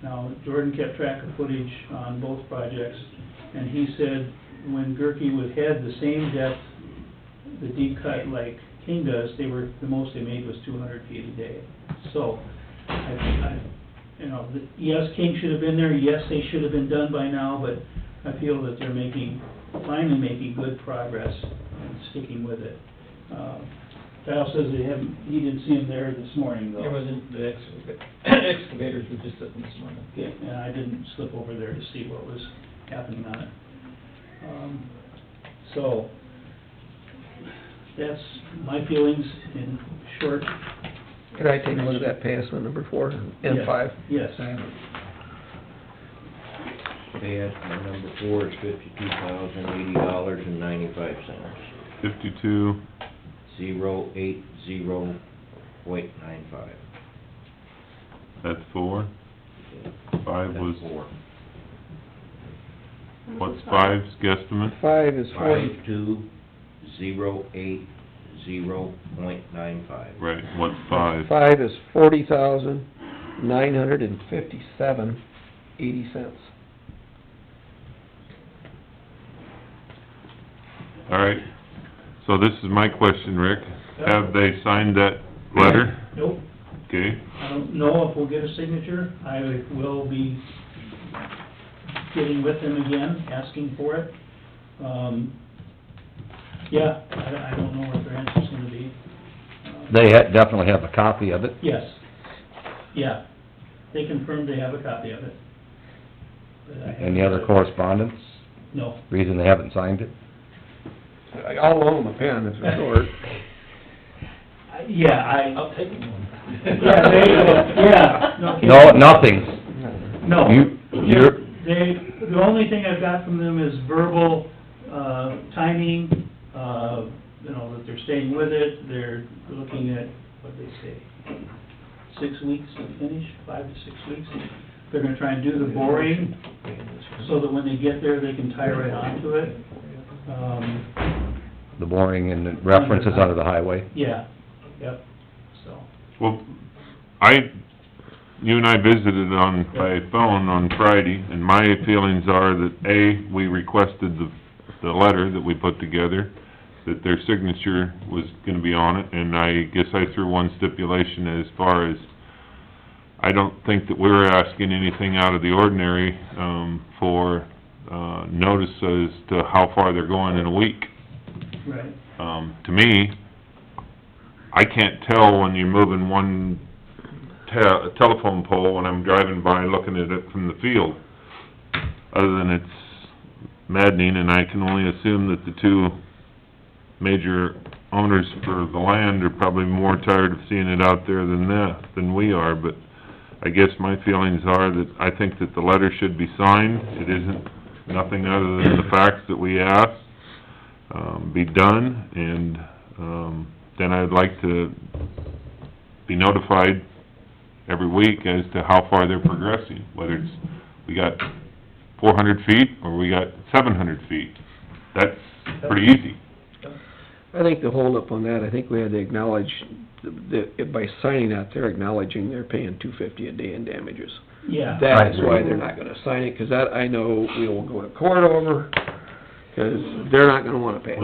Now, Jordan kept track of footage on both projects, and he said when Gerke would head the same depth, the deep cut like King does, the most they made was 200 feet a day. So, yes, King should have been there, yes, they should have been done by now, but I feel that they're finally making good progress and sticking with it. Kyle says he didn't see him there this morning, though. It wasn't, the excavators were just sitting this morning. Yeah, and I didn't slip over there to see what was happening on it. So, that's my feelings in short. Could I take a look at that pay estimate number 4 and Yes, 5? Yes. Pay estimate number 4 is $52,080.95. 52,080.95. That's 4? 5 was... That's 4. What's 5's guesstimate? 5 is 40. 52,080.95. Right, what's 5? 5 is 40,957.80. All right, so this is my question, Rick. Have they signed that letter? Nope. Okay, I don't know if we'll get a signature. I will be getting with them again, asking for it. Yeah, I don't know what their answer's gonna be. They definitely have a copy of it. Yes, yeah. They confirmed they have a copy of it. But I haven't- Any other correspondence? No. Reason they haven't signed it? I'll loan them a pen if it's short. Yeah, I'll take one. Yeah, no kidding. No, nothing. No. You're, The only thing I've got from them is verbal, timing, that they're staying with it, they're looking at, what'd they say, 6 weeks to finish, 5 to 6 weeks. They're gonna try and do the boring, so that when they get there, they can tie right onto it. the boring and the references under the highway. Yeah, yep, so, well, you and I visited by phone on Friday, and my feelings are that, A, we requested the letter that we put together, that their signature was gonna be on it, and I guess I threw one stipulation as far as, I don't think that we're asking anything out of the ordinary, for, notice as to how far they're going in a week. right, To me, I can't tell when you're moving one telephone pole when I'm driving by looking at it from the field, other than it's maddening, and I can only assume that the two major owners for the land are probably more tired of seeing it out there than we are, but I guess my feelings are that I think that the letter should be signed. It isn't nothing other than the facts that we asked, be done, and, then I'd like to be notified every week as to how far they're progressing, whether it's, we got 400 feet or we got 700 feet. That's pretty easy. I think the holdup on that, I think we had to acknowledge that by signing that, they're acknowledging they're paying $250 a day in damages. yeah. That's why they're not gonna sign it, 'cause that I know we will go to court over, 'cause they're not gonna wanna pay.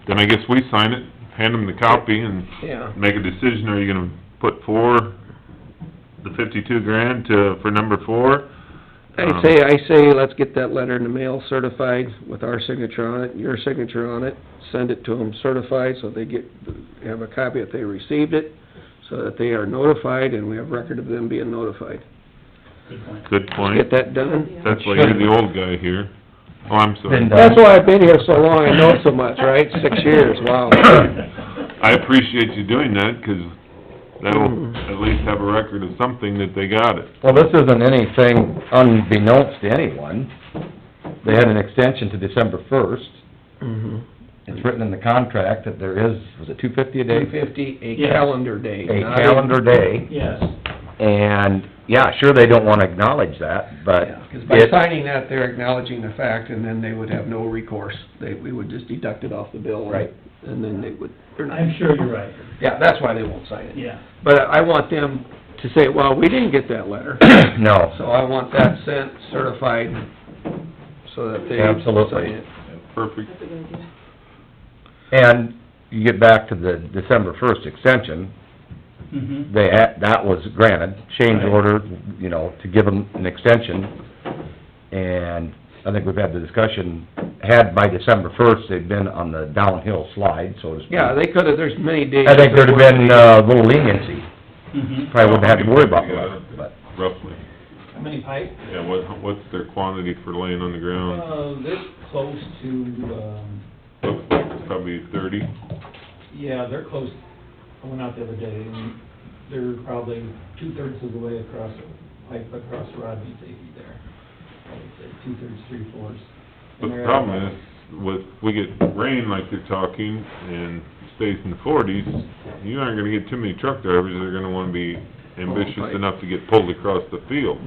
Then I guess we sign it, hand them the copy, and Yeah. make a decision. Are you gonna put the 52 grand for number 4? I say, let's get that letter in the mail certified with our signature on it, your signature on it, send it to them certified, so they have a copy that they received it, so that they are notified, and we have record of them being notified. Good point. Good point. Get that done? That's why you're the old guy here. Oh, I'm sorry. Been done. That's why I've been here so long, I know it so much, right? 6 years, wow. I appreciate you doing that, 'cause that'll at least have a record of something that they got it. Well, this isn't anything unbeknownst to anyone. They had an extension to December 1st. Mhm. It's written in the contract that there is, was it $250 a day? $250 a Yes. calendar day. A not calendar day. Yes, And, yeah, sure, they don't wanna acknowledge that, but Yeah, 'cause by it, signing that, they're acknowledging the fact, and then they would have no recourse. We would just deduct it off the bill. Right. And then they're not... I'm sure you're right, Yeah, that's why they won't sign it. yeah. But I want them to say, well, we didn't get that letter, No. so I want that sent certified so that they Absolutely. sign it. Perfect. That's a good idea. And you get back to the December 1st extension, Mhm. that was granted, change Right. order, you know, to give them an extension. And I think we've had the discussion, had by December 1st, they'd been on the downhill slide, so to speak. Yeah, they could've, there's many days. I think there'd have been a little leniency, Mhm. probably wouldn't have had to worry about that, but... Roughly. How many pipe? Yeah, what's their quantity for laying on the ground? They're close to, Looks like it's probably 30. yeah, they're close. I went out the other day, and they're probably two-thirds of the way across, pipe across Rodney Davy there. I would say two-thirds, three-fourths. But the problem is, we get rain like they're talking, and stays in the 40s, you aren't gonna get too many truck drivers that are gonna wanna be ambitious enough to get pulled across the field.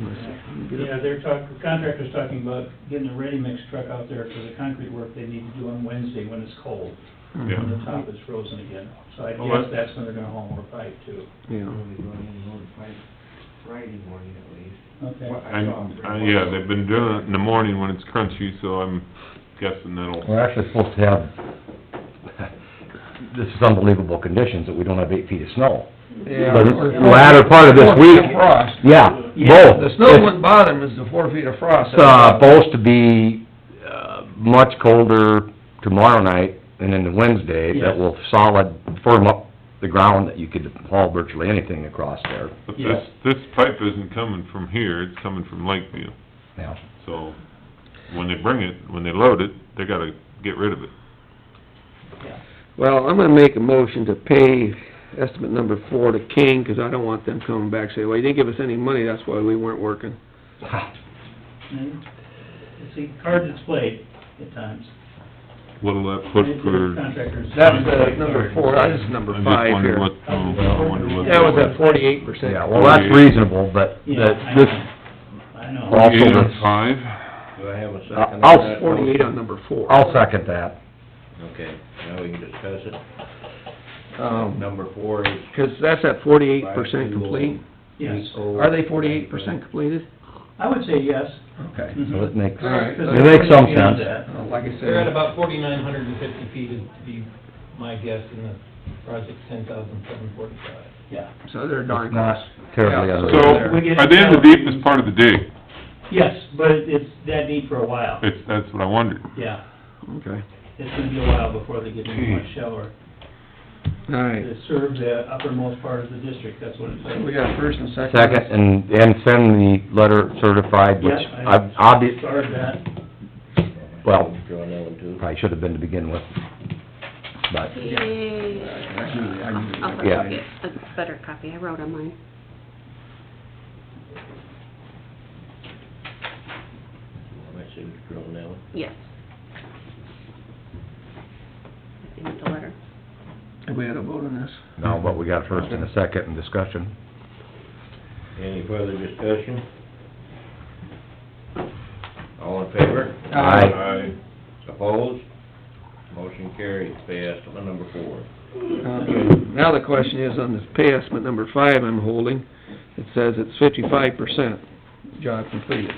Yeah, the contractor's talking about getting a ready-mix truck out there for the concrete work they need to do on Wednesday when it's cold, Yeah. when the top is frozen again. So I Well, guess that's when they're gonna haul more pipe too. Yeah. Friday morning at least. Okay. Yeah, they've been doing it in the morning when it's crunchy, so I'm guessing that'll, We're actually supposed to have, this is unbelievable conditions, that we don't have 8 feet of snow. Yeah. But the latter part of this 4 feet week, of frost. yeah, both. The snow wouldn't bother them, it's the 4 feet of frost. It's, supposed to be, much colder tomorrow night and then Wednesday, Yes. that will firm up the ground that you could haul virtually anything across there. but Yes. this pipe isn't coming from here, it's coming from Lakeview. Yeah. So, when they bring it, when they load it, they gotta get rid of it. Well, I'm gonna make a motion to pay estimate number 4 to King, 'cause I don't want them coming back and say, well, you didn't give us any money, that's why we weren't working. And, see, cards is played at times. What'll that put for? Contractors. That's, number 4, this is number I just 5 wondered here. what, I wondered what. That was at 48%. Yeah, well, that's reasonable, but Yeah, this, I know. also 48 on this- 5? Do I have a second I'll- on that? 48 on number 4. I'll second that. Okay, now we can discuss it. Um, Number 4 is 'cause that's at 48% complete. Yes, Are they 48% completed? I would say yes. Okay, Mhm. so it makes, All right. it makes some Beyond sense. that. Like I They're at said, about 4,950 feet, is to be my guess, and the project's 10,745. Yeah. so they're darn It's not close. terribly Yeah. under. So, We get- are they in the deepest part of the dig? Yes, but it's that deep for a while. That's what I wondered. Yeah, Okay, it's gonna be a while before they get into much shallower. all right. To serve the uppermost part of the district, that's what it's So we like. got first and second. Second, and send the letter certified, which Yeah, I started that. well, draw that one too. probably should have been to begin with, but, Yay. I'll let Yeah. you get a better copy, I wrote on mine. My signature on that one. Yes. I think the letter. Have we had a vote on this? no, but we got a first and a second in discussion. Any further discussion? All in favor? Aye. Opposed? Motion carries. Pay estimate number 4. Okay, now the question is, on this pay estimate number 5 I'm holding, it says it's 55% job completed.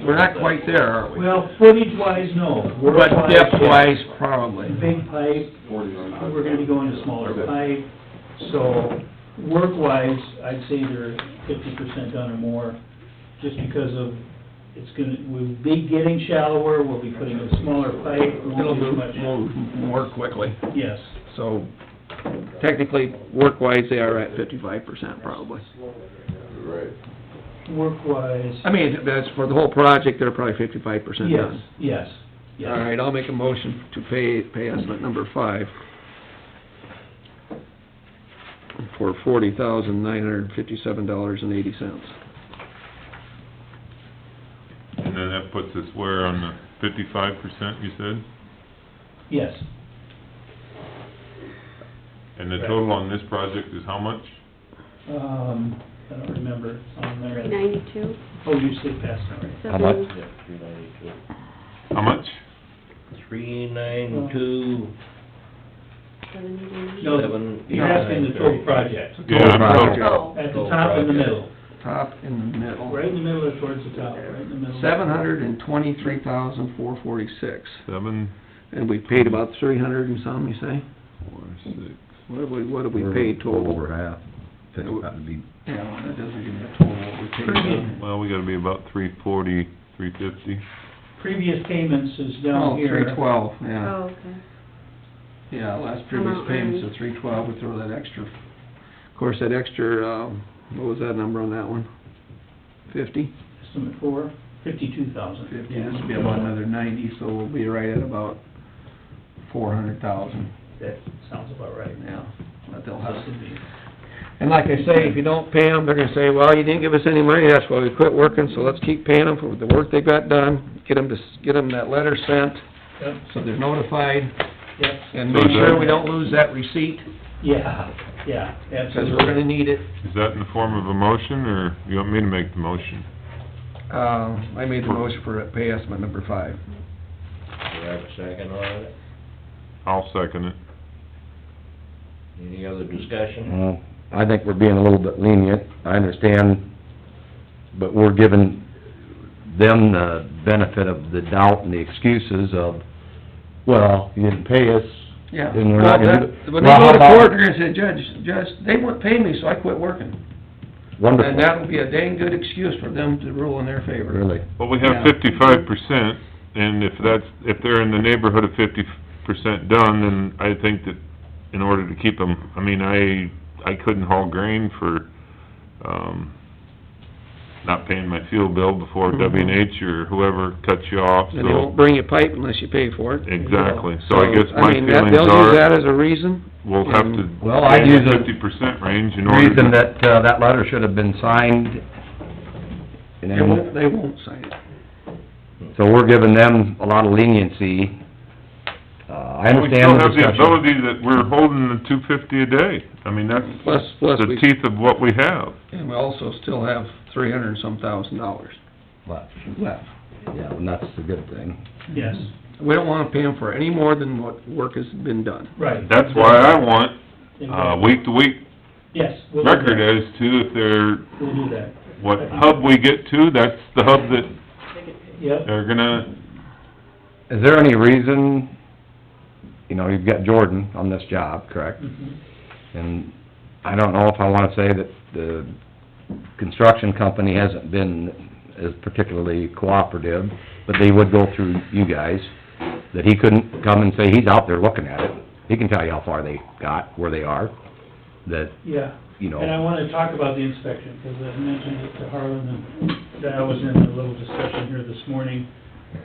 We're not quite there, are we? Well, footage-wise, no. But Work-wise, depth-wise, yes. probably. Big pipe, we're gonna be going to smaller pipe, so work-wise, I'd say they're 50% done or more, just because of, we'll be getting shallower, we'll be putting in smaller pipe, It'll won't be as move much. more quickly. Yes, So technically, work-wise, they are at 55% probably. work-wise, I mean, that's for the whole project, they're probably 55% yes, done. yes, yes. All right, I'll make a motion to pay estimate number 5 for $40,957.80. And then that puts us where on the 55%, you said? Yes, And the total on this project is how much? I don't remember, it's on there. 392, Oh, you said past, all right. How much? Yeah, 392. How much? 392. No, you're asking the total project. Yeah, project. Oh, At the top in the middle, Top in the middle. right in the middle or towards the top, right in the middle. 723,446. seven, And we paid about 300 and some, you say? 4, 6. What have we paid total? Over half. That would be, Yeah, well, that doesn't give me a total what we paid. Well, we gotta be about 340, 350. Previous payments is Oh, down here. 312, yeah. Oh, okay. Yeah, last previous Amount payments earned. of 312, we throw that extra, of course, that extra, what was that number on that one? 50? Estimate for 52,000. 50, this would be about another 90, so we'll be right at about 400,000. That sounds about right now. That they'll have. This would be- And like I say, if you don't pay them, they're gonna say, well, you didn't give us any money, that's why we quit working, so let's keep paying them for the work they got done, get them that letter sent, Yep, so they're notified, yep. and make sure we don't lose that receipt, Yeah, yeah, because absolutely. we're gonna need it. Is that in the form of a motion, or you want me to make the motion? I made the motion for pay estimate number 5. Do you have a second on it? I'll second it. Any other discussion? well, I think we're being a little bit lenient, I understand, but we're giving them the benefit of the doubt and the excuses of, well, you didn't pay us, Yeah. and we're not gonna do... When they Well, go how to about- court, they're gonna say, Judge, they wouldn't pay me, so I quit working. Wonderful. And that'll be a dang good excuse for them to rule in their favor. Really. Well, we have Yeah. 55%, and if they're in the neighborhood of 50% done, then I think that in order to keep them, I mean, I couldn't haul grain for, not paying my fuel bill before Mhm. W&H or whoever cuts you off, And they won't so, bring you pipe unless you pay for it. exactly. So I guess my mean, feelings they'll use that are, as a reason. we'll have to Well, I'd stay in use the a 50% range in order Reason to... that letter should have been signed, and then, They won't sign it. so we're giving them a lot of leniency. I understand the We still have the discussion. ability that we're holding the $250 a day. I mean, that's Plus the we, teeth of what we have. and we also still have $300 and some thousand Left. left. Yeah, and that's the good thing. Yes, We don't wanna pay them for any more than what work has been done. right. That's why I want, Exactly. week-to-week Yes, we'll do record that. as to if they're, We'll do that. what hub we get to, that's the hub that Yep, they're gonna, Is there any reason, you know, you've got Jordan on this job, correct? mhm. And I don't know if I wanna say that the construction company hasn't been as particularly cooperative, but they would go through you guys, that he couldn't come and say he's out there looking at it. He can tell you how far they got, where they are, that, Yeah. you know... And I wanna talk about the inspection, because I mentioned it to Harlan, and that I was in a little discussion here this morning,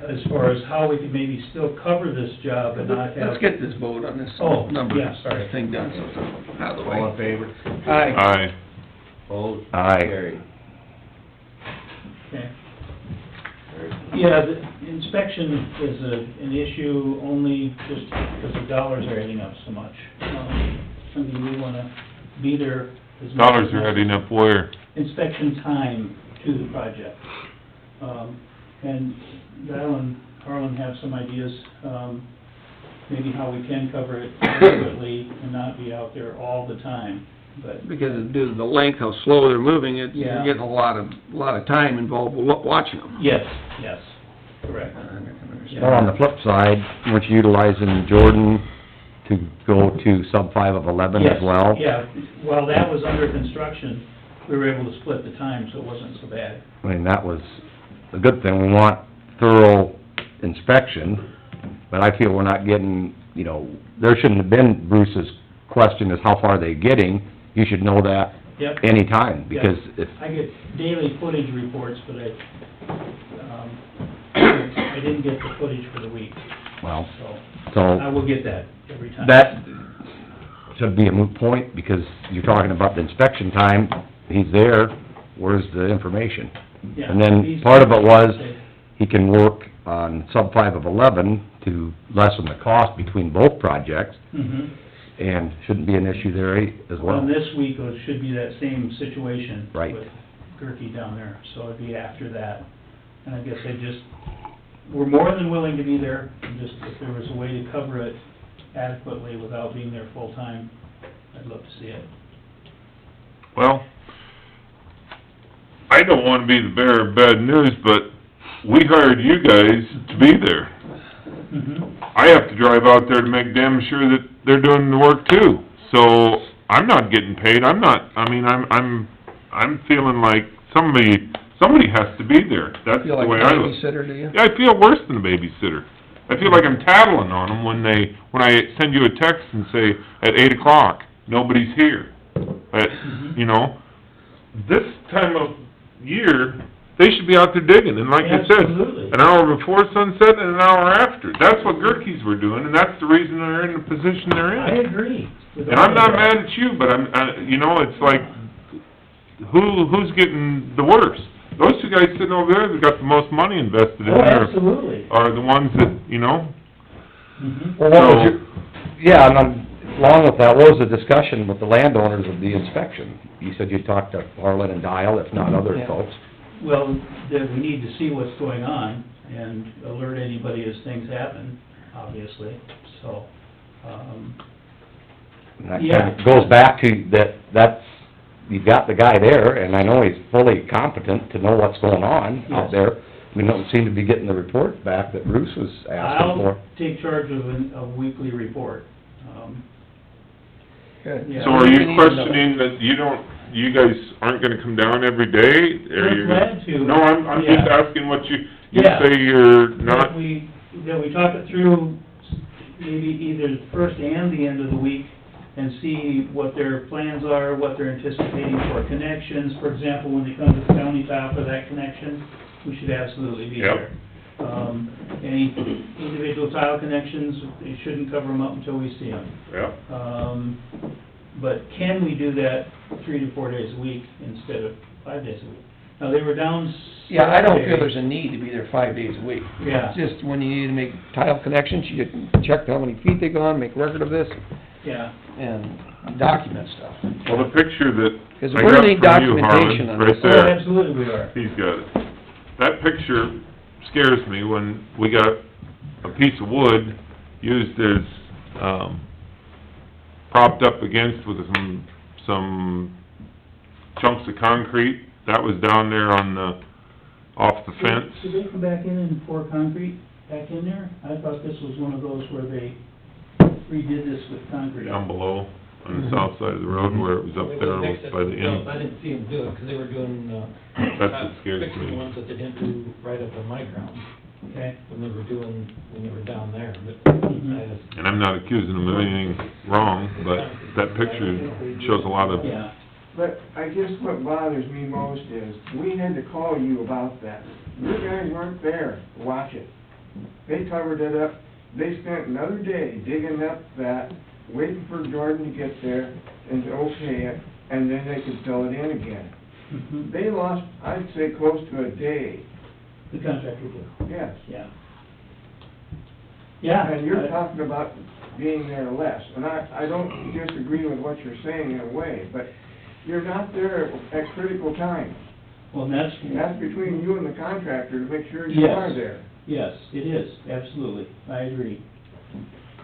as far as how we could maybe still cover this job and not have... Let's get this vote on this Oh, number, yeah, sorry. thing done, so it's out of the way. All in favor? Aye. aye. Opposed? Aye. Carried. Okay. Very good. Yeah, the inspection is an issue only just because the dollars are adding up so much. I mean, we wanna be there as much... Dollars are adding up where? Inspection time to the project. And Val and Harlan have some ideas, maybe how we can cover it adequately and not be out there all the time, but... Because due to the length, how slow they're moving, you're Yeah. getting a lot of time involved with watching them. Yes, yes, correct. Well, on the flip side, weren't you utilizing Jordan to go to sub 5 of 11 as well? Yes, yeah, while that was under construction, we were able to split the time, so it wasn't so bad. I mean, that was a good thing. We want thorough inspection, but I feel we're not getting, you know, there shouldn't have been Bruce's question is how far are they getting? You should know that Yep. anytime, because if, I get daily footage reports, but I didn't get the footage for the week, well, so I so will get that every time. that should be a moot point, because you're talking about the inspection time, he's there, where's the information? Yeah, And then these- part of it was, he can work on sub 5 of 11 to lessen the cost between both projects, Mhm. and shouldn't be an issue there as well. Well, this week, it should be that same situation. Right. With Gerke down there, so it'd be after that. And I guess we're more than willing to be there, just if there was a way to cover it adequately without being there full-time, I'd love to see it. Well, I don't wanna be the bearer of bad news, but we hired you guys to be there. I have to drive out there to make damn sure that they're doing the work too. So, I'm not getting paid, I'm feeling like somebody has to be there. That's Feel the like way a I look. babysitter, do you? Yeah, I feel worse than a babysitter. I feel like I'm tattling on them when I send you a text and say, at 8 o'clock, nobody's here. You know, this time of year, they should be out there digging, and like I said, Absolutely. an hour before sunset and an hour after. That's what Gerke's were doing, and that's the reason they're in the position they're I in. agree. with And all I'm not of mad that. at you, but you know, it's like, who's getting the worst? Those two guys sitting over there that got the most money invested in Oh, there absolutely. are the ones that, you know, Well, what was your, yeah, and along with that, what was the discussion with the landowners of the inspection? You said you talked to Harlan and Dial, if not other Yeah. folks. Well, that we need to see what's going on and alert anybody as things happen, obviously, so, And that Yeah. kind of goes back to that's, you've got the guy there, and I know he's fully competent to know what's going on Yes. out there. We don't seem to be getting the report back that Bruce was asking I'll for. take charge of a weekly report. Good. Yeah. so are We you need to know. questioning that you guys aren't gonna come down every day? Or We're you're glad to. No, I'm just Yeah. asking what you Yeah. say you're That not, we talk it through, maybe either the first and the end of the week, and see what their plans are, what they're anticipating for connections. For example, when they come to the county tile for that connection, we should absolutely be Yep. there. Any individual tile connections, they shouldn't cover them up until we see them. yeah. But can we do that 3 to 4 days a week instead of 5 days a week? Now, they were down Yeah, I don't feel Saturday. there's a need to be there 5 days a week. Yeah. It's just when you need to make tile connections, you check how many feet they go on, make record of this, Yeah, and document stuff. Well, the picture that I 'Cause got we're gonna need from you, documentation Harlan, on right this. oh, there, absolutely we are. he's got it. That picture scares me when we got a piece of wood used as, propped up against with some chunks of concrete. That was down there off the fence. Did they come back in and pour concrete back in there? I thought this was one of those where they redid this with concrete. Down below, on the south side of the road where it was up there by the No, end. I didn't see them do it, 'cause they were doing, That's what scares fixing the me. ones that they didn't do right up on my ground, Okay. when they were down there, but Mhm. I just... And I'm not accusing them of anything wrong, but that picture shows a lot of, Yeah, But I guess what bothers me most is, we had to call you about that. You guys weren't there to watch it. They covered it up, they spent another day digging up that, waiting for Jordan to get there and to okay it, and then they could fill it in again. mhm. They lost, I'd say, close to a day, The contractor did, yes. yeah. Yeah. And you're talking about being there less, and I don't disagree with what you're saying in a way, but you're not there at critical times. Well, that's... That's between you and the contractor to make sure you Yes. are there. Yes, it is, absolutely, I agree.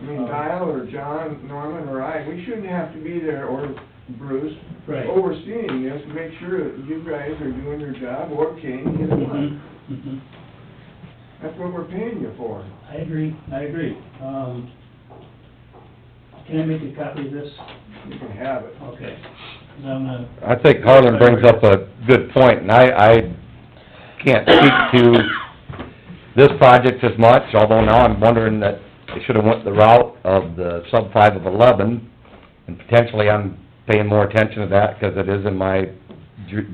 I mean, Dial or John, Norman or I, we shouldn't have to be there, or Bruce, Right. overseeing this to make sure that you guys are doing your job, or King, either Mhm, one. mhm. That's what we're paying you for. I agree. Can I make a copy of this? You can have it. Okay. 'Cause I'm gonna... I think Harlan brings up a good point, and I can't speak to this project as much, although now I'm wondering that they should have went the route of the sub-5 of 11, and potentially I'm paying more attention to that, because it is in my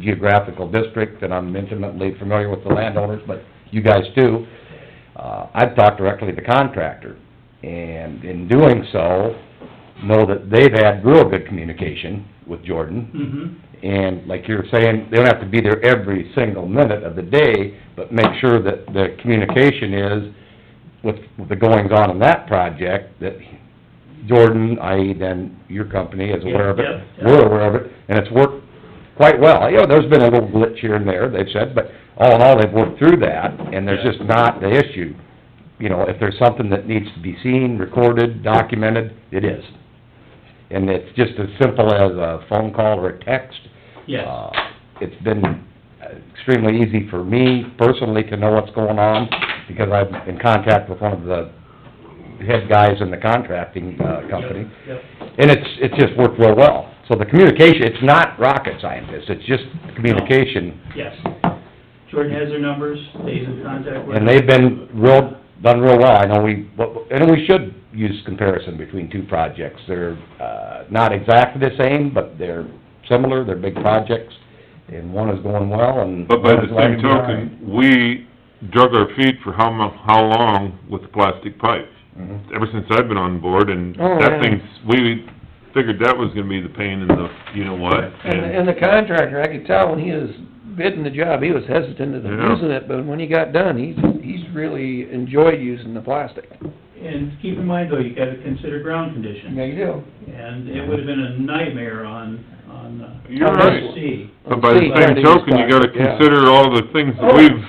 geographical district, and I'm intimately familiar with the landowners, but you guys too. I've talked directly to the contractor, and in doing so, know that they've had real good communication with Jordan. Mhm. And like you're saying, they don't have to be there every single minute of the day, but make sure that the communication is with the goings-on in that project, that Jordan, i.e. then your company, is aware of it, Yep, yep. we're aware of it, and it's worked quite well. You know, there's been a little glitch here and there, they've said, but all in all, they've worked through that, and there's just not the issue. you know, if there's something that needs to be seen, recorded, documented, it is. And it's just as simple as a phone call or a text. Yes. It's been extremely easy for me personally to know what's going on, because I'm in contact with one of the head guys in the contracting, company. Yep. And it's just worked real well. So the communication, it's not rocket scientists, it's just communication. Yes. Jordan has their numbers, stays in contact with them. And they've been done real well. I know and we should use comparison between two projects. They're, not exactly the same, but they're similar, they're big projects, and one is going well, and... But by the one is same lagging token, behind. we drug our feet for how long with the plastic pipe? Mhm. Ever since I've been on board, and Oh, that yeah. thing's, we figured that was gonna be the pain in the, you know what? And the contractor, I could tell when he was bidding the job, he was hesitant of Yeah. using it, but when he got done, he's really enjoyed using the plastic. And keep in mind though, you gotta consider ground conditions. Yeah, you do. And it would've been a nightmare on You're right. C. But by the See, same token, you gotta yeah. consider all the things that Oh. we've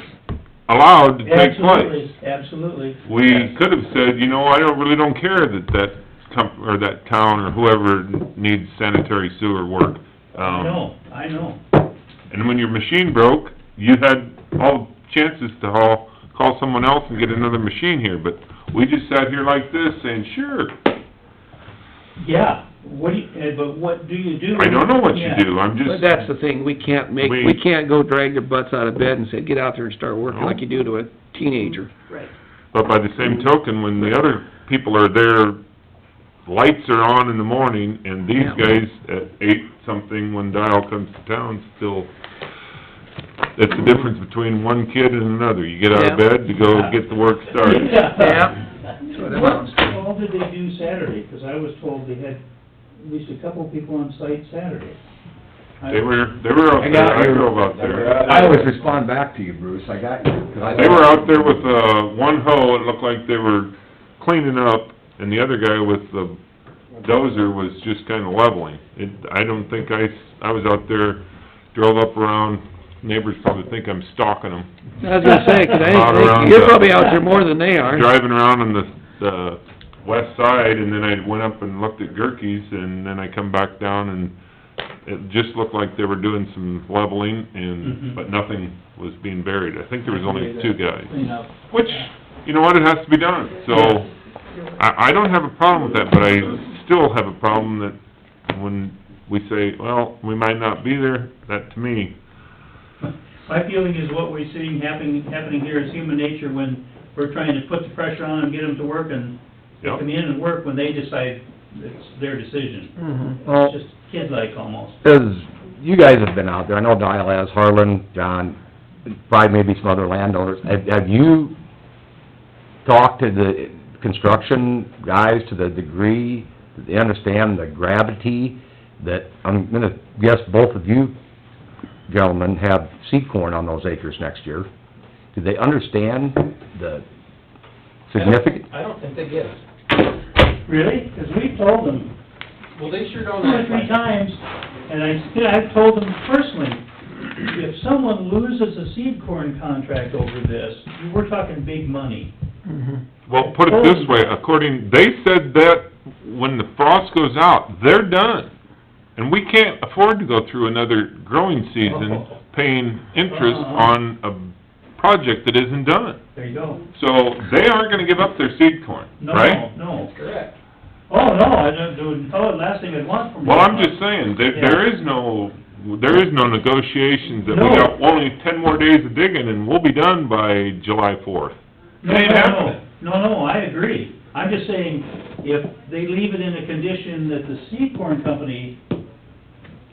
allowed to take place. Absolutely, absolutely. We Yes. could have said, you know, I really don't care that or that town or whoever needs sanitary sewer work. I know. And when your machine broke, you had all chances to call someone else and get another machine here, but we just sat here like this saying, sure. Yeah, but what do you do? I don't know what you Yeah. do, I'm But just, that's the thing, we can't go drag their butts out of bed and say, get out there and start working No. like you do to a teenager. Right. but by the same token, when the other people are there, lights are on in the morning, and these Yeah. guys at 8-something, when Dial comes to town, still, that's the difference between one kid and another. You get out of Yeah. bed to go get the work started. Yeah. That's what it amounts to. What all did they do Saturday? Because I was told they had at least a couple people on site Saturday. They were out there, I drove out there. I always respond back to you, Bruce, I got you. 'cause I- They were out there with, one hoe, it looked like they were cleaning up, and the other guy with the dozer was just kinda leveling. I don't think I was out there, drove up around, neighbors probably think I'm stalking them. I was gonna say, 'cause Out around you're the- probably out there more than they are. Driving around on the west side, and then I went up and looked at Gerke's, and then I come back down, and it just looked like they were doing some leveling, Mhm. but nothing was being buried. I think there was only two guys. Clean up. Which, you know what, it has to be done, so, I don't have a problem with that, but I still have a problem that when we say, well, we might not be there, that to me, My feeling is what we're seeing happening here is human nature when we're trying to put the pressure on them, get them to work, and they Yep. come in and work when they decide it's their decision. Mhm. Well, It's just kid-like almost. as you guys have been out there, I know Dial has, Harlan, John, probably maybe some other landowners, have you talked to the construction guys to the degree that they understand the gravity that, I'm gonna guess both of you gentlemen have seed corn on those acres next year? Do they understand the significant? I don't think they get it. Really? Because we told them Well, they sure 2 don't or act 3 like... times, and I've told them personally, if someone loses a seed corn contract over this, we're talking big money. Mhm. well, put it this way, they said that when the frost goes out, they're done. And we can't afford to go through another growing season paying interest on a project that isn't done. There you go. So, they aren't gonna give up their seed corn, right? No. Correct. Oh, no, I don't do, oh, last thing I'd want from you. Well, I'm just saying, there is no negotiations that we No. got only 10 more days of digging and we'll be done by July 4th. No, It ain't happening. No, I agree. I'm just saying, if they leave it in a condition that the seed corn company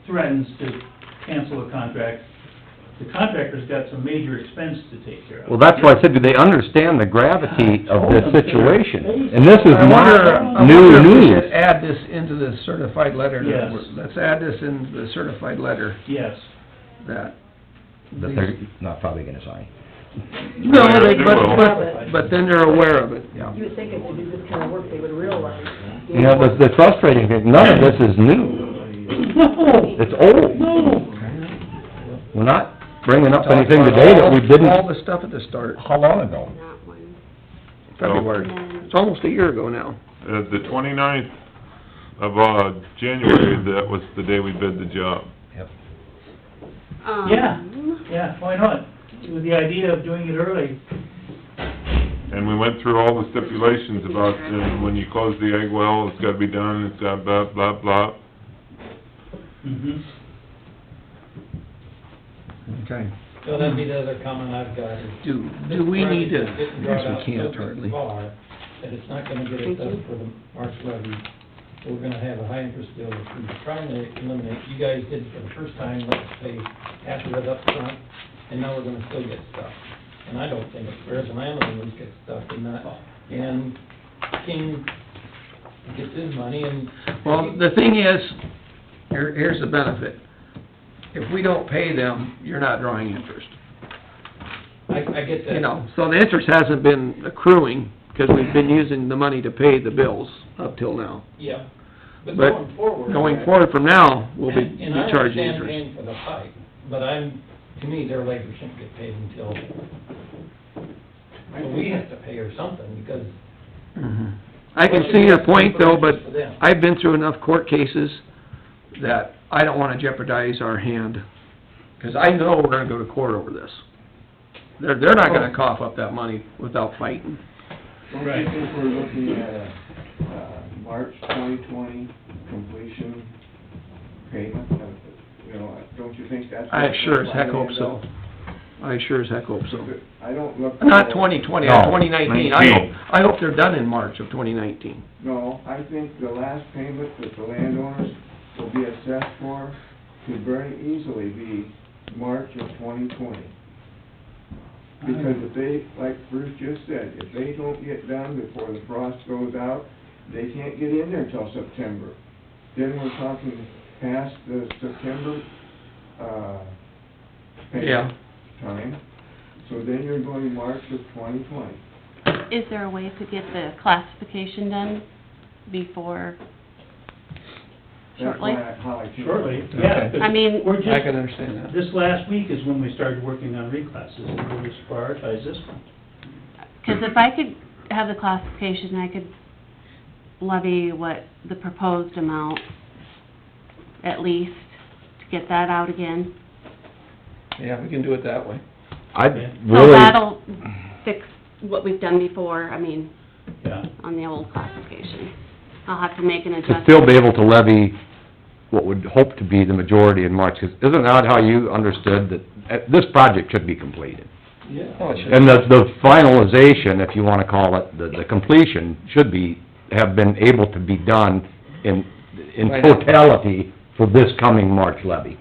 threatens to cancel a contract, the contractor's got some major expense to take care of. Well, that's why I said, do they understand the gravity of this situation? And this is I not wonder new if we news. should add this into the certified letter. Yes. Let's add this into the certified letter, Yes. that... That they're not probably gonna sign. No, They will. but then they're aware of it. Yeah. You would think if they do this kind of work, they would realize. You know, the frustrating thing, none of this is new. No, It's old. no. We're not bringing up anything today that we All didn't, the stuff at the start. how long ago? Not one. February. It's almost a year ago now. The 29th of, January, that was the day we bid the job. Yeah, why not? With the idea of doing it early. And we went through all the stipulations about, when you close the egg well, it's gotta be done, it's got blah, blah, blah. Mhm. Okay. So that'd be the other comment I've got is. Do this we need to, project is getting I guess drawn we out can't so hardly. far that it's not gonna get us Thank you. up for the March levy. So we're gonna have a high interest bill. We're trying to eliminate, you guys did for the first time, let's pay half of it up front, and now we're gonna still get stuck. And I don't think it's fair, the landowners get stuck in that, and King gets his money and. Well, the thing is, here's the benefit. If we don't pay them, you're not drawing interest. I get that. You know, so the interest hasn't been accruing, because we've been using the money to pay the bills up till now. Yeah, but But going forward. going forward from now, we'll be And I charging understand interest. paying for the pipe, but to me, their labor shouldn't get paid until, well, we have to pay or something, because. Mhm. I can see your point though, but I've been through enough court cases that I don't wanna jeopardize our hand, 'cause I know we're gonna go to court over this. They're not gonna cough up that money without fighting. Don't you think we're looking at a, March 2020 completion payment? You know, don't you think that's? I sure as heck hope so. I sure as heck hope so. I don't look. Not 2020, No, 2019. I hope they're done in March of 2019. No, I think the last payment that the landowners will be assessed for could very easily be March of 2020. Because if they, like Bruce just said, if they don't get done before the frost goes out, they can't get in there until September. Then we're talking past the September, Yeah. payment time. So then you're going March of 2020. Is there a way to get the classification done before shortly? That's why, how I keep. Shortly, yeah. 'cause I mean- We're I just, can understand that. this last week is when we started working on reclasses, and we'll just prioritize this one. Because if I could have the classification, I could levy what the proposed amount, at least, to get that out again. Yeah, we can do it that way. I'd Yeah. So really, that'll fix what we've done before, I mean, Yeah. on the old classification. I'll have to make an to adjustment. still be able to levy what would hope to be the majority in March, 'cause isn't that how you understood that, this project should be completed? Yeah. Oh, it should. And the finalization, if you wanna call it, the completion, should have been able to be done in Right now. totality for this coming March levy.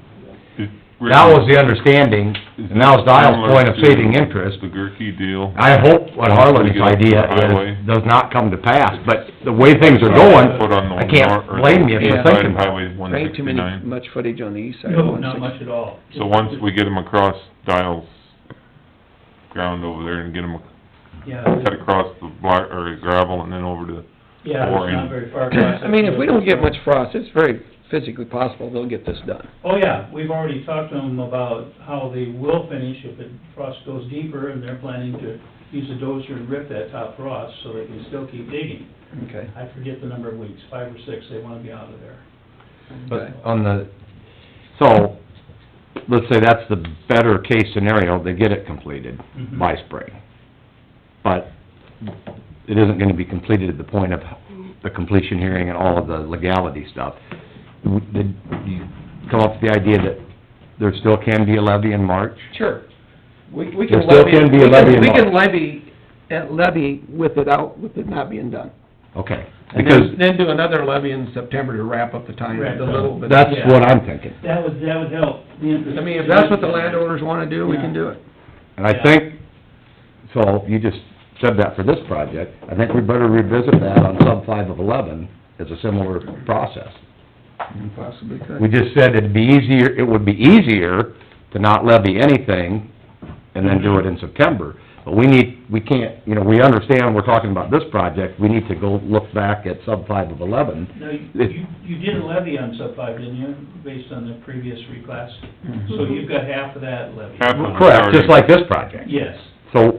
That was the understanding, and that was Dial's point of saving interest. The Gerke deal. I hope what Harlan's idea Highway. is, does not come to pass, but the way things are going, Put on the I can't nor- or blame you for Yeah. thinking Side of that. Highway There ain't too many, 169. much footage on the east side of No, 160. not much at all. So once we get them across Dial's ground over there and get them Yeah, cut across the block, or gravel and then over to, yeah, or it's not in- very far across. I mean, if we don't get much frost, it's very physically possible they'll get this done. Oh, yeah, we've already talked to them about how they will finish if the frost goes deeper, and they're planning to use a dozer and rip that top frost so they can still keep digging. Okay. I forget the number of weeks, 5 or 6, they wanna be out of there. But on so, let's say that's the better case scenario, they get it completed Mhm. by spring. But it isn't gonna be completed at the point of the completion hearing and all of the legality stuff. Did you come up with the idea that there still can be a levy in March? Sure. We There can still levy, can be a levy in we can March. levy with it not being done. Okay, And because then do another levy in September to wrap up the time, Wrap a it up. little bit. that's Yeah. what I'm thinking. That would help the interest. I mean, if that's what the landowners wanna do, we can do it. And I Yeah. think, so you just said that for this project, I think we better revisit that on sub 5 of 11 as a similar process. You possibly could. We just said it'd be easier, it would be easier to not levy anything and then do it in September. But we can't, we understand we're talking about this project, we need to go look back at sub 5 of 11. No, you did a levy on sub 5, didn't you, based on the previous reclass? Mhm. So you've got half of that levy. Half of it Correct, already- just like this project. Yes, So,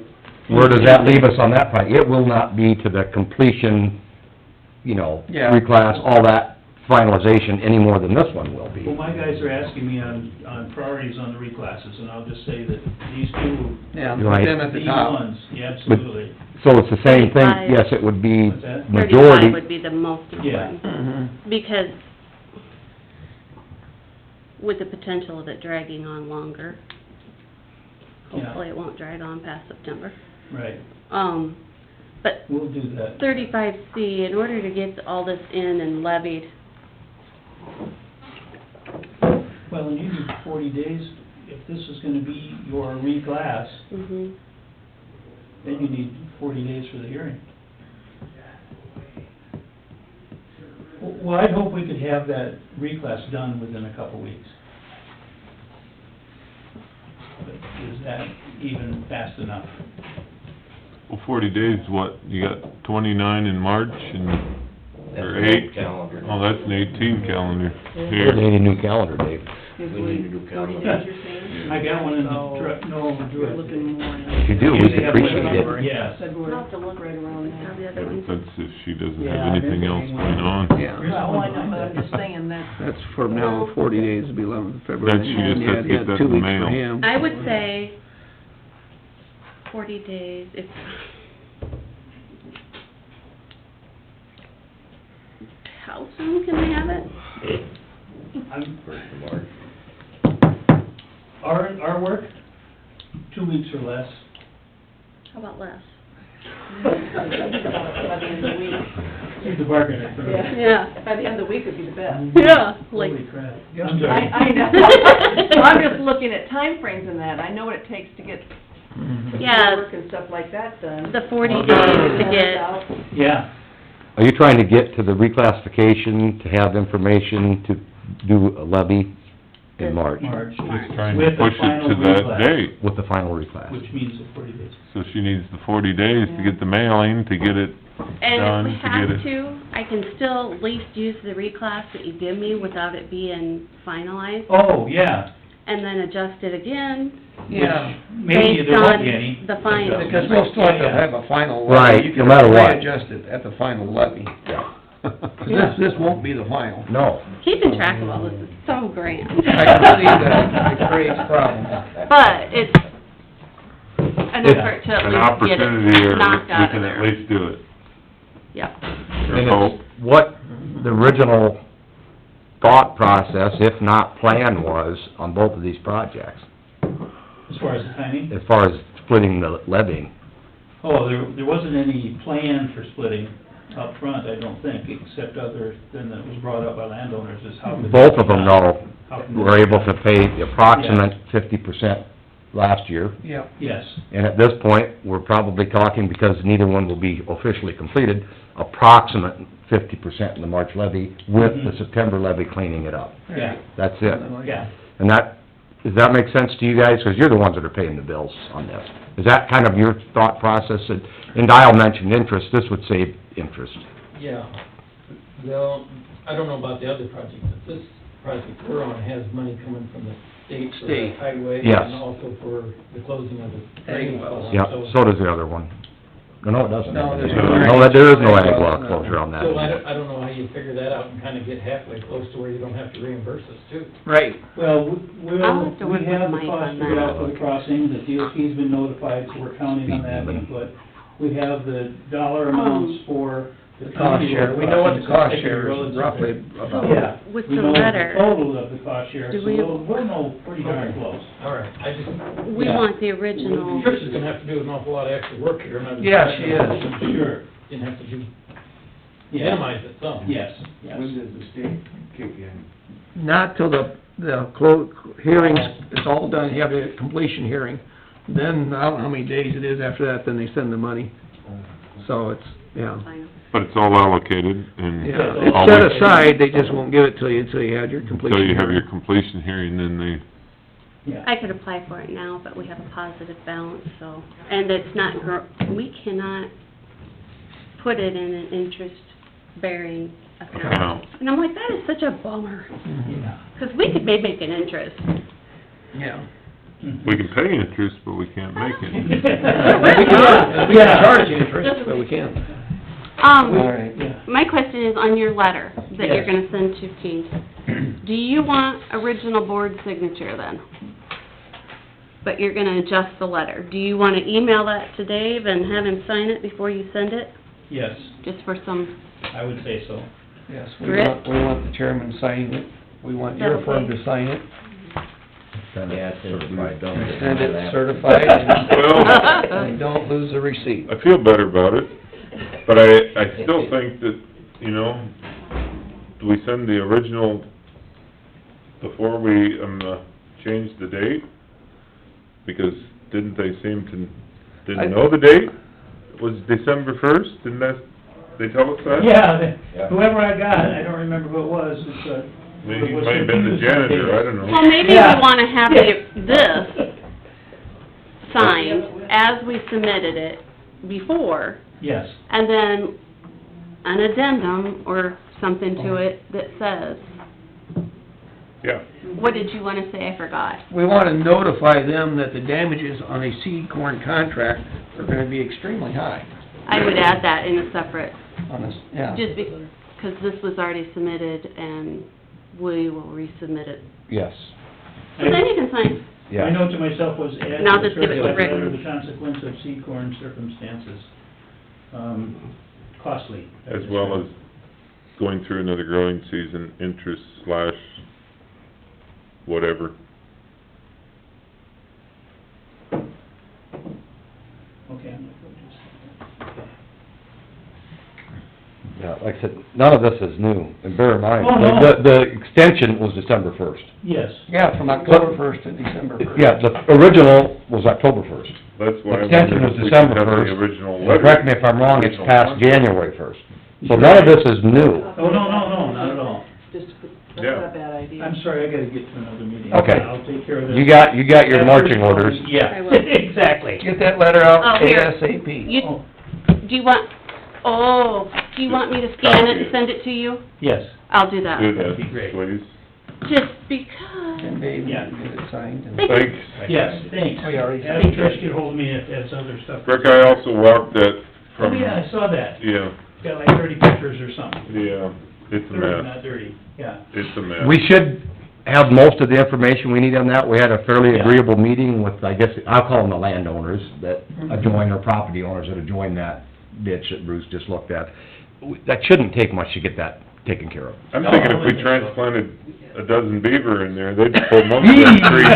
where does that leave us on that part? It will not be to the completion, you know, Yeah. reclass, all that finalization any more than this one will be. Well, my guys are asking me on priorities on the reclasses, and I'll just say that these two, Yeah, Right. put them at the these top. ones, yeah, absolutely. So it's the same thing, 35. yes, it would be What's that? 35 majority, would be the most Yeah. important, Mhm. because with the potential of it dragging on longer, Yeah. hopefully it won't drag on past September. Right, But we'll do that. 35C, in order to get all this in and levied, Well, and you need 40 days, if this is gonna be your reclass, mhm, then you need 40 days for the hearing. Well, I'd hope we could have that reclass done within a couple weeks. But is that even fast enough? Well, 40 days, what, you got 29 in March and, or That's 8? calendar. Oh, that's an 18 calendar we here. need a new calendar date. If We need to do 40 calendar. days, you're saying? I got one in the So, truck, no, do We're it. looking more If you in do, we Usually have appreciate November, it. Yes. February. I'll have to look Right around how the there. other ones. That's if she doesn't Yeah, have anything else everything going went- on. Yeah, Well, I know, but I'm just saying that, that's for now, 40 days would be 11th February. That she just Yeah, has to get yeah, that 2 in the weeks mail. for him. I would say 40 days, if... How soon can they have it? I'm, First of March. our work, 2 weeks or less. How about less? by the end of the week. Keep the bargain for Yeah. Yeah. By the end of the week would be the best. Yeah, like... Holy crap. I'm Yesterday. sorry. I know. So I'm just looking at timeframes in that. I know what it takes to get Mhm. Yeah. work and stuff like that done. The 40 days to get... Yeah, Are you trying to get to the reclassification, to have information to do a levy in March March. Just trying to With the push it final to that reclass, date. with the final reclass? Which means the 40 days. So she needs the 40 days to get the mailing, to get it And done, if we to have get it... to, I can still at least use the reclass that you give me without it being finalized, Oh, yeah. and then adjust it again Yeah, Maybe based there won't on be any. the final. because we'll still have to have a final levy. Right, You no can matter what. readjust it at the final levy. Yeah. 'Cause this won't be the final. No. Keeping track of all this is so grand. I can see that it creates problems. But it's an effort to at An least get opportunity, or it knocked we out of can at there. least do it. Yep. And Or hope. it's what the original thought process, if not plan, was on both of these projects, As far as the timing? as far as splitting the levying. Oh, there wasn't any plan for splitting up front, I don't think, except other than that was brought up by landowners, is how. could Both this of them, be though, done? How can were this be able to done? pay the approximate 50% last year. Yeah. Yes, And at this point, we're probably talking, because neither one will be officially completed, approximate 50% in the March levy with the Mhm. September levy cleaning it up. yeah, That's it. yeah. And that, does that make sense to you guys? Because you're the ones that are paying the bills on this. Is that kind of your thought process? And Dial mentioned interest, this would save interest. Yeah. Well, I don't know about the other project, but this project we're on has money coming from the state for the State. highway. Yes. And also for the closing of the Ag drainage wells. well. Yep, so does the other one. No, it doesn't. No, there's No, there is no ag well closure on that. So I don't know how you figure that out and kinda get halfway close to where you don't have to reimburse us too. Right. Well, I'll have to work we with have the Mike cost on figured out that. for the crossing, the DOT's been notified, so we're counting on that Speed limit. input. We have the dollar amounts for the The cost county share, road we know what the crossings, cost secondary share roads is up roughly there. about. Yeah. With We the know letter. the total of the cost share, Do so we- we'll know pretty darn close. All right, I just, We Yeah. want the original, Trish is gonna have to do an awful lot of extra work here, and I was... Yeah, she is. Sure, Didn't have to do, yeah, minimize it some. yes, yes. When does the state kick in? Not till the hearings, it's all done, you have a completion hearing. Then, I don't know how many days it is after that, then they send the money. So it's, yeah. But it's all allocated, and Yeah, all it's set we- aside, they just won't give it to you until you have your completion until you have your hearing. completion hearing, then they, Yeah. I could apply for it now, but we have a positive balance, so, and it's not, we cannot put it in an interest-bearing account. Account. And I'm like, that is such a bummer, Mhm. Yeah. 'cause we could be making interest. Yeah. We can pay interest, but we can't make any. We can charge interest, but we can't. All right, yeah. My question is on your letter that you're Yes. gonna send to Keene. Do you want original board signature then? But you're gonna adjust the letter. Do you wanna email that to Dave and have him sign it before you send it? Yes, Just for some, I would say so. Yes, Rick? we want the chairman signing it. We want Is that your firm okay? to sign it. Yeah, it's certified, don't it? Send it certified, Well- and don't lose the receipt. I feel better about it, but I still think that, you know, do we send the original before we, change the date? Because didn't they seem to, didn't know the date? It was December 1st, didn't they tell us that? Yeah, whoever I got, I don't remember who it was, it's, Maybe it might have been the janitor, I don't know. well, maybe we Yeah. wanna have this signed as we submitted it before, Yes, and then an addendum or something to it that says, Yeah, what did you wanna say? I forgot. We wanna notify them that the damages on a seed corn contract are gonna be extremely high I would add that in a separate, on this, yeah. just because this was already submitted and we will resubmit it. Yes, So then you can sign. yeah. my note to myself was add Now to the just give it to certified Rick. letter the consequence of seed corn circumstances. Costly. as well as going through another growing season, interest slash whatever. Okay, I'm not going to just... Yeah, like I said, none of this is new, and bear in mind, Oh, no. the extension was December 1st. Yes, Yeah, from October 1st to December 1st. Yeah, the original was October 1st. That's why I Extension wondered was if we could December have the 1st. original And letter. correct me if I'm wrong, it's Original past contract. January 1st. So none of this is new. oh, no, not at all. Just, that's Yeah. not a bad idea. I'm sorry, I gotta get to another meeting. Okay. I'll take care of this. You got your marching orders. Yeah, I will. exactly. Get that letter out Oh, here. ASAP. You, Oh, do you want me to scan it and send it to you? yes, I'll do that. Do That'd be that, great. please. Just because. And Dave, Yeah. get it signed. and- Thanks. yes, thanks. We already Have have- Trish get hold of me if there's other stuff. Rick, I also walked that Oh, from, yeah, I saw that. yeah, Got like 30 pictures or something. yeah, it's a 30, mess. not 30, yeah. It's a mess. We should have most of the information we need on that. We had a fairly Yeah. agreeable meeting with, I guess, I'll call them the landowners that adjoin, or property owners that adjoin that ditch that Bruce just looked at. That shouldn't take much to get that taken care of. I'm No, thinking I if we wouldn't think so. transplanted a dozen beaver in there, they'd pull most of the trees.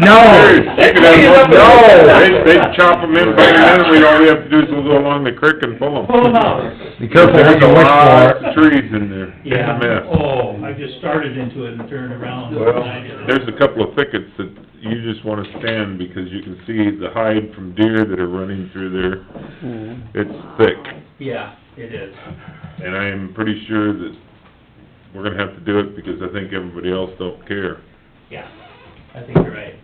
No. You could have most of them. They'd chop them in, bring them in, all we have to do is go along the creek and pull them. Pull them out. Be careful what There's you a wish lot for. of trees in there. It's a Yeah, mess. oh, I just started into it and turned around. Well, and I did it. there's a couple of thickets that you just wanna stand because you can see the hide from deer that are running through there. It's thick, Yeah, it is. and I am pretty sure that we're gonna have to do it because I think everybody else don't care. Yeah, I think you're right.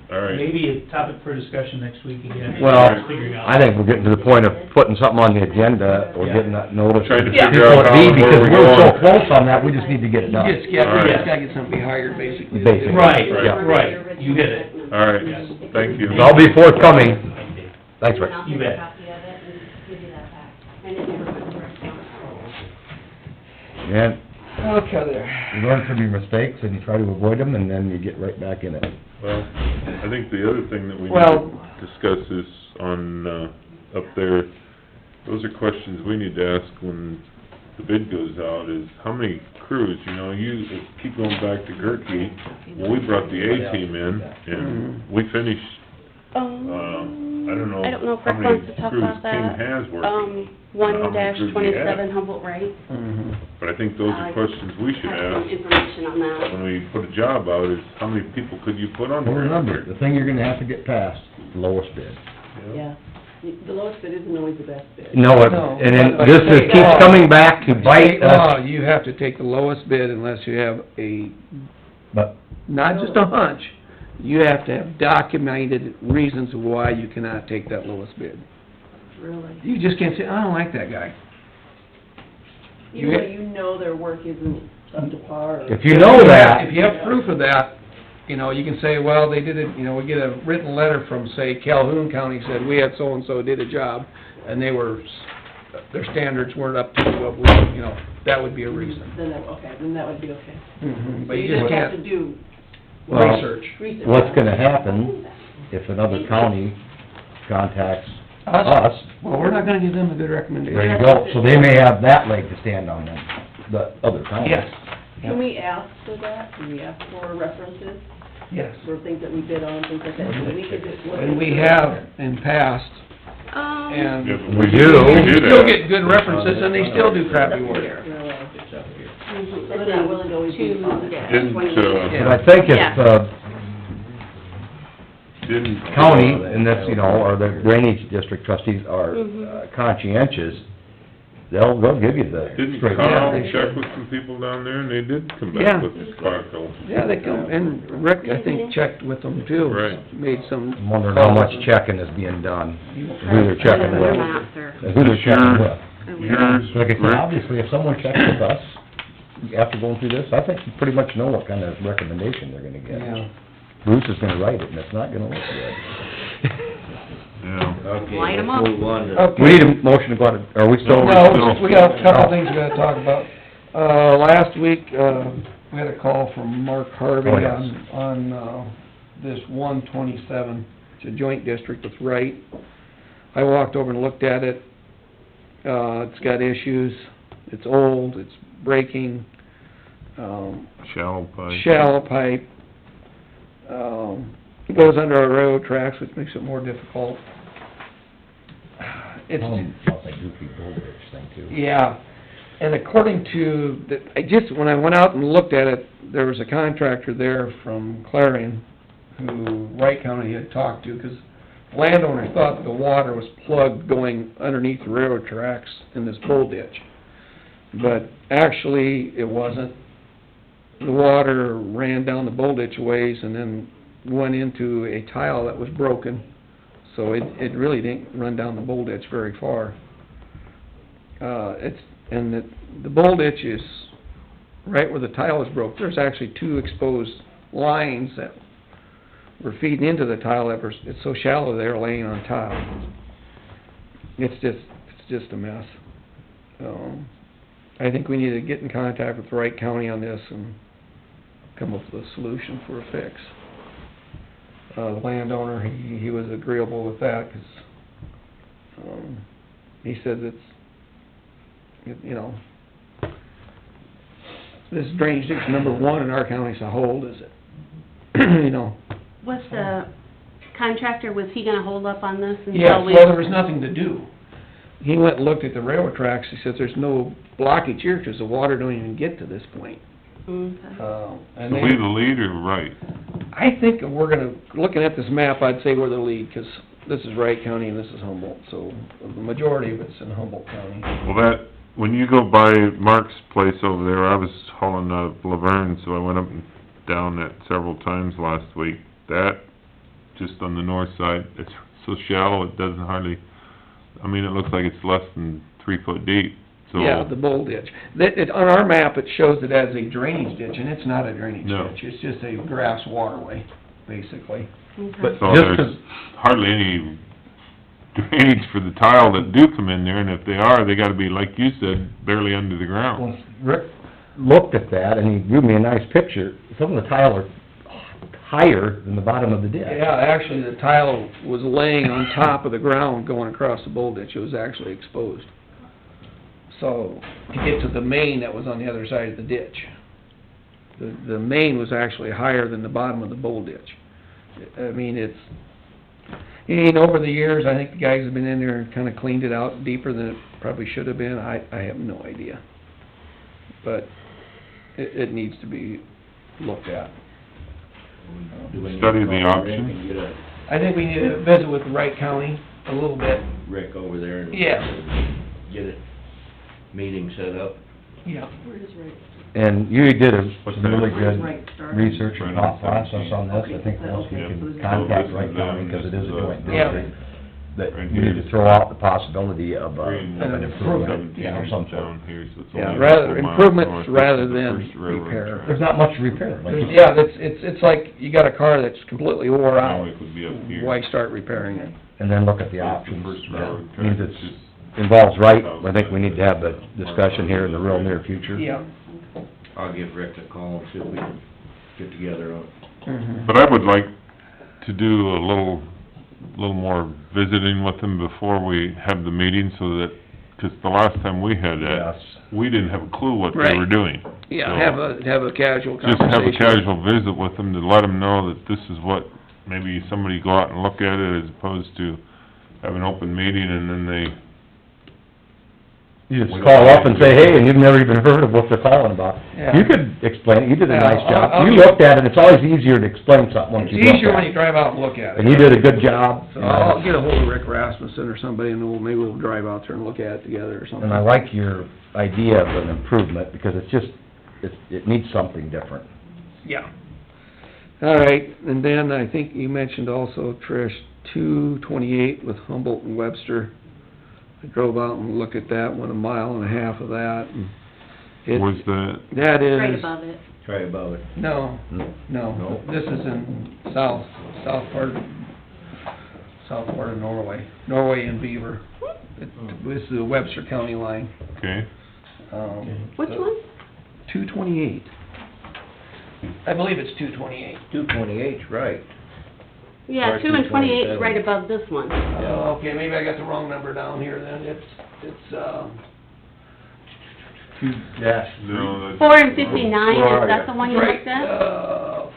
All right. Maybe a topic for discussion next week again. Well, Figuring out. I think we're getting to the point of putting something on the agenda, or Yeah. getting that notice. Trying to People figure out would be, how- because where we're we're so going. close on that, we just need to get it You done. just gotta, All you right. just gotta get somebody hired, basically. Basically. Right, Yeah. right, you hit it. All right, thank you. I'll be forthcoming. Thanks, Rick. You bet. Yeah, Okay, there. you learn from your mistakes and you try to avoid them, and then you get right back in it. Well, I think the other thing that we need Well- to discuss is on, up there, those are questions we need to ask when the bid goes out, is how many crews, you know, you keep going back to Gerke, well, we brought the A-team in, and we finished, I don't know I don't know if how Rick many wants to talk crews about Tim that. has working, 1-27 Humboldt, right? Mhm. but I think those are questions we should Have some ask information on that. when we put a job out, is how many people could you put on Well, there? remember, the thing you're gonna have to get past, the lowest bid. Yeah, the lowest bid isn't always the best bid. No, No, and then but this is, state keeps law- coming back to bite State law, us, you have to take the lowest bid unless you have a, but not just a hunch, you have to have documented reasons why you cannot take that lowest bid. Really. You just can't say, I don't like that guy. Even though you know their work isn't up to par. or- if you know that, If you have proof of that, You know, you can say, well, they did it, you know, we get a written letter from, say, Calhoun County said, we had so-and-so did a job, and they were, their standards weren't up to what we, you know, that would be a reason. Then that would be okay. Mhm, So but you you just just have can't to do Well, research. research. What's gonna happen if another county contacts us? Well, we're not gonna give them a good recommendation. There you go, so they may have that leg to stand on then, the other counties. Yes. Can we ask for that? Can we ask for references Yes. for things that we bid on, things like that? So we could just look And we into have it. in past, Um, and Yeah, but We do. We you do still that. get good references, and they still do crappy work. mhm, So they're not willing to always be on it. Didn't, But I think Yeah. if, didn't... county, and this, you know, or the drainage district trustees are Mhm. conscientious, they'll give you the Didn't straight. Carl Yeah. check with some people down there, and they did come Yeah. back with sparkle? Yeah, they come, and Rick, I think, checked with them too. Right. Made some. I'm wondering how much checking is being done, who they're checking Their with, maps are- and who they're checking with. Yours, Like I said, Rick? obviously, if someone checks with us, after going through this, I think you pretty much know what kind of recommendation they're gonna get. Yeah. Bruce is gonna write it, and it's not gonna look good. Yeah. Okay, Light 'em let's up. move on to... Okay. We need a motion to go out, of- are we still? No, we got a couple things we gotta talk about. Last week, we had a call from Mark Harvey Oh, yes. on this 127, it's a joint district with Wright. I walked over and looked at it, it's got issues, it's old, it's breaking, Shallow pipe. shallow pipe. It goes under our railroad tracks, which makes it more difficult. It's, I'll say goofy bull ditch thing too. yeah, and according to, when I went out and looked at it, there was a contractor there from Clarion who Wright County had talked to, 'cause landowners thought that the water was plugged going underneath the railroad tracks in this bull ditch. But actually, it wasn't. The water ran down the bull ditch a ways and then went into a tile that was broken. So it really didn't run down the bull ditch very far. The bull ditch is right where the tile is broke. There's actually two exposed lines that were feeding into the tile that were, it's so shallow they're laying on tile. It's just a mess. I think we need to get in contact with Wright County on this and come up with a solution for a fix. The landowner, he was agreeable with that, 'cause, he said you know, this drainage ditch number one in our county, so how old is it? You know? Was the contractor, was he gonna hold up on this Yes, until we... well, there was nothing to do. He went and looked at the railroad tracks, he said there's no blockage here, 'cause the water don't even get to this point. Okay. And So they, we the lead or right? I think we're gonna, looking at this map, I'd say we're the lead, 'cause this is Wright County and this is Humboldt, so the majority of it's in Humboldt County. Well, that, when you go by Mark's place over there, I was hauling out of Laverne, so I went up and down that several times last week. That, just on the north side, it's so shallow, it doesn't hardly, I mean, it looks like it's less than 3 foot deep, so... Yeah, the bull ditch. On our map, it shows it as a drainage ditch, and it's not a drainage No. ditch, it's just a grass waterway, basically. Okay. But So just there's 'cause- hardly any drainage for the tile that do come in there, and if they are, they gotta be, like you said, barely under the ground. Well, Rick looked at that, and he drew me a nice picture. Some of the tile are higher than the bottom of the ditch. Yeah, actually, the tile was laying on top of the ground going across the bull ditch, it was actually exposed. So, to get to the main that was on the other side of the ditch. The main was actually higher than the bottom of the bull ditch. I mean, over the years, I think the guys have been in there and kinda cleaned it out deeper than it probably should have been, I have no idea. But it needs to be looked at. Do we need to Study the call Rick option. and get a I think we need to visit with Wright County a little bit. Rick over there and... Yeah. Get a meeting set up? Yeah. Where is Ray? And you did What's some that? really Where's good Ray started? research and thought process on this. I think once we Okay. can contact Wright County, because it is a joint Yeah. district. that Right we need here. to throw out the possibility of Green, an improvement, yeah, of some sort. down here, so it's Yeah, only a rather, couple miles improvements north of rather the than first railroad repair. track. There's not much repair, like you Yeah, it's like, you got a car that's completely wore out, Only would be up here. why start repairing it? and then look at the That's the options. first Yeah. railroad I mean, track, if it's it just- involves right, I think we need to have a discussion here in the real near future. Yeah. I'll give Rick a call and see if we can get together on it. Mhm. But I would like to do a little more visiting with them before we have the meeting, so that, 'cause the last time we had that, Yes. we didn't have a clue what they Right. were doing. Yeah, So, have a casual just conversation. have a casual visit with them to let them know that this is what, maybe somebody go out and look at it as opposed to have an open meeting and then they, You just call up and say, hey, and you've never even heard of what they're calling about. Yeah. You could explain it, you did a Yeah, nice job. I'll You give- looked at it, it's always easier to explain something once It's you look easier when at you it. drive out and look at it. And you did a good job. So I'll get a hold of Rick Rasmussen or somebody, and maybe we'll drive out there and look at it together or something. And I like your idea of an improvement, because it's just, it needs something different. Yeah. All right, and then I think you mentioned also, Trish, 228 with Humboldt and Webster. I drove out and looked at that, went a mile and a half of that, and it... was that, That is... Right above it. Try above it. No, No. no, this is in south part of Norway and Beaver. This is the Webster County line. okay, Which one? 228. I believe it's 228. 228's right. Yeah, Or 2 and 28 is 227. right above this one. Oh, okay, maybe I got the wrong number down here then, it's, 2-3. no, that's... 4 and 59, Where are is that you? the one you right, looked at?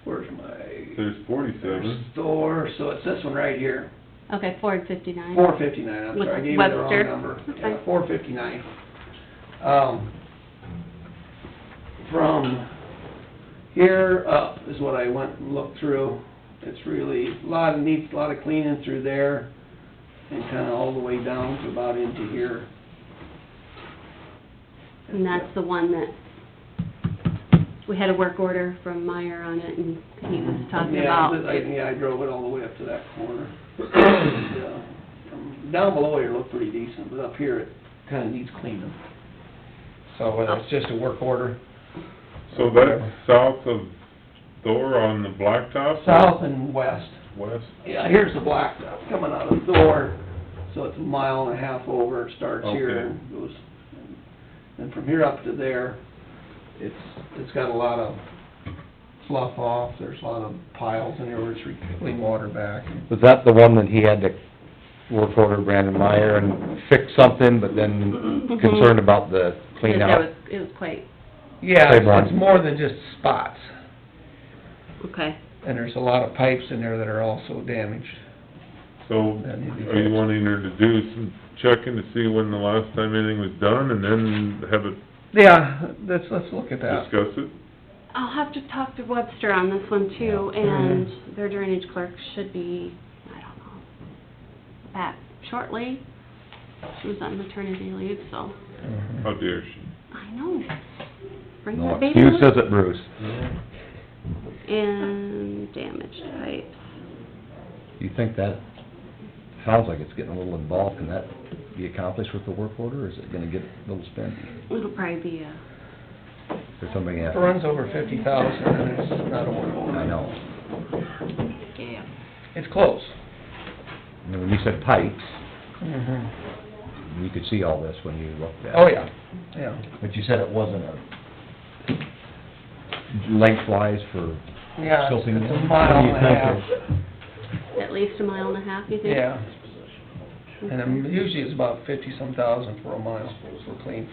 Where's my There's 47. store, so it's this one right here, Okay, 4 and 59. 459, I'm With sorry, I gave you the wrong Webster? number. That's Yeah, fine. 459. From here up is what I went and looked through. It's really, needs a lot of cleaning through there, and kinda all the way down to about into here. And that's the one that, we had a work order from Meyer on it, and he was talking about... I drove it all the way up to that corner. And, down below here it looked pretty decent, but up here it kinda needs cleaning. So whether it's just a work order. So that's south of Thor on the blacktop? South and west. West? Yeah, here's the blacktop coming out of the door, so it's a mile and a half over, it starts here Okay. and goes, and from here up to there, it's got a lot of slough off, there's a lot of piles in there where it's reclaiming water back. Was that the one that he had to work order Brandon Meyer and fix something, but then Mhm. concerned about the clean That out? it was quite, Yeah, Same one. it's more than just spots, okay. and there's a lot of pipes in there that are also damaged. So, are you wanting her to do some checking to see when the last time anything was done, and then have it, Yeah, let's look at that. discuss it? I'll have to talk to Webster on this one too, and their drainage clerk should be, I don't know, back shortly. She was on maternity leave, so, How dare she? I know. Bring No that baby excuse, on. is it, Bruce? And damaged pipes. You think that, sounds like it's getting a little involved, can that be accomplished with the work order, or is it gonna get a little spent? It'll probably be a, Or somebody If has it runs over 50,000, then it's not a work order. I know. yeah. It's close. I mean, when you said pipes, Mm-hmm. you could see all this when you looked at it. Oh, yeah, yeah. But you said it wasn't a lengthwise for Yeah, silting. it's a What mile do you and a think half. At least a mile and a half, you think? Yeah. And then usually it's about 50-some thousand for a mile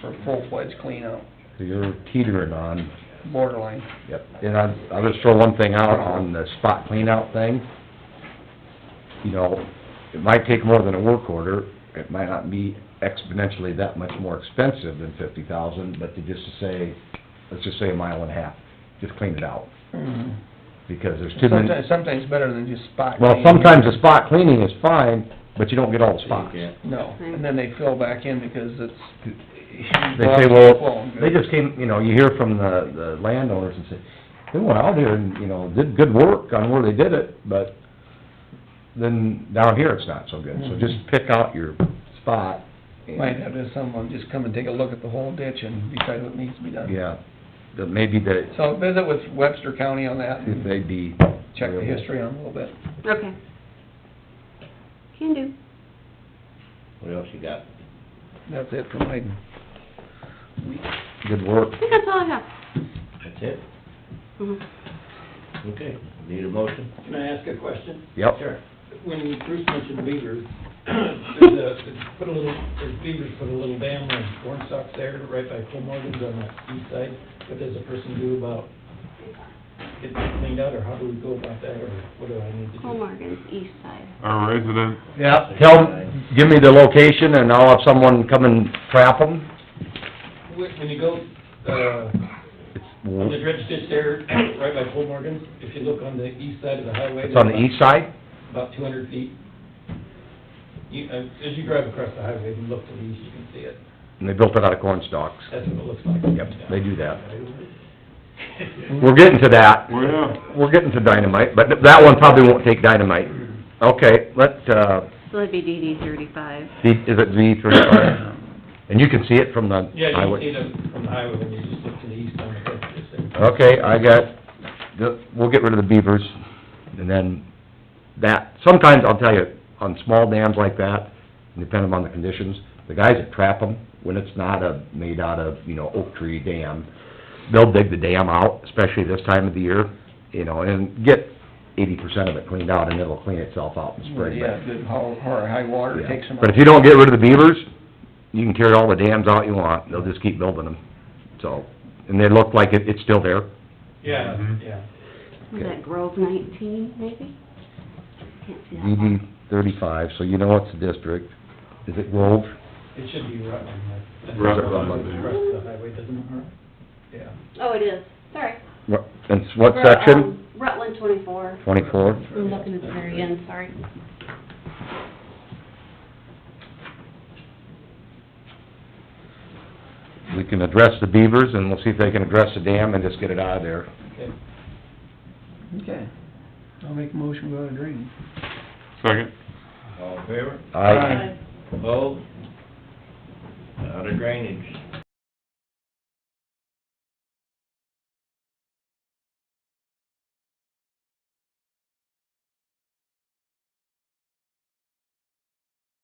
for full-fledged clean out, So you're teetering on, borderline. yep. And I'll just throw one thing out on the spot clean out thing. You know, it might take more than a work order, it might not be exponentially that much more expensive than 50,000, but to say, let's just say a mile and a half, just clean it out, Mhm. because there's too many. Sometimes better than just spot Well, cleaning. sometimes the spot cleaning is fine, but you don't get all the spots. Yeah. No, and then they fill back in because it's... They say, well, they just came, you know, you hear from the landowners and say, they went out here and, you know, did good work on where they did it, but then down here it's not so good. So just pick out your spot. and- Might have to someone just come and take a look at the whole ditch and decide what needs to be done. Yeah, that maybe the, So visit with Webster County on that, if and they'd be. check the history on it a little bit. Okay. Can do. What else you got? That's it for my, Good work. I think that's all I have. That's it? Mhm. Okay, need a motion? Can I ask a question? Yep. Sure. When Bruce mentioned beavers, there's beavers put a little dam on corn stalks there, right by Colmorgan's on the east side. What does a person do about getting it cleaned out, or how do we go about that, or what do I need to do? Colmorgan's east side. Our resident, Yeah, give me the location and I'll have someone come and trap them. When you go, on the dredge ditch there, right by Colmorgan's, if you look on the east side of the highway. It's on the east side? About 200 feet. As you drive across the highway, you look to the east, you can see it. And they built it out of corn stalks. That's what it looks like. Yep, they do that. We're getting to that. well, yeah, We're getting to dynamite, but that one probably won't take dynamite. Okay, So that'd be DD 35. is it V35? And you can see it from the Yeah, you can highway? see it from the highway when you just look to the east on the dredge ditch there. Okay, we'll get rid of the beavers, and then that, sometimes, I'll tell you, on small dams like that, depending on the conditions, the guys that trap them, when it's not made out of, oak tree dam, they'll dig the dam out, especially this time of the year, and get 80% of it cleaned out, and it'll clean itself out in spring. yeah, good high water Yeah. takes them out. But if you don't get rid of the beavers, you can tear all the dams out you want, they'll just keep building them, so, and they look like it's still there. Yeah, Mhm. yeah. Was that Grove 19, maybe? Can't see that DD far. 35, so you know what's the district. Is it Grove? It should be Rutland, like. Rutland. The rest of the highway, doesn't it? Yeah. Oh, it is. Sorry. And what For, section? Rutland 24. 24? I'm looking at the very end, sorry. We can address the beavers, and we'll see if they can address the dam and just get it out of there. Okay. Okay, I'll make a motion, go out of drainage. second. All in favor? Aye. Opposed? Out of drainage.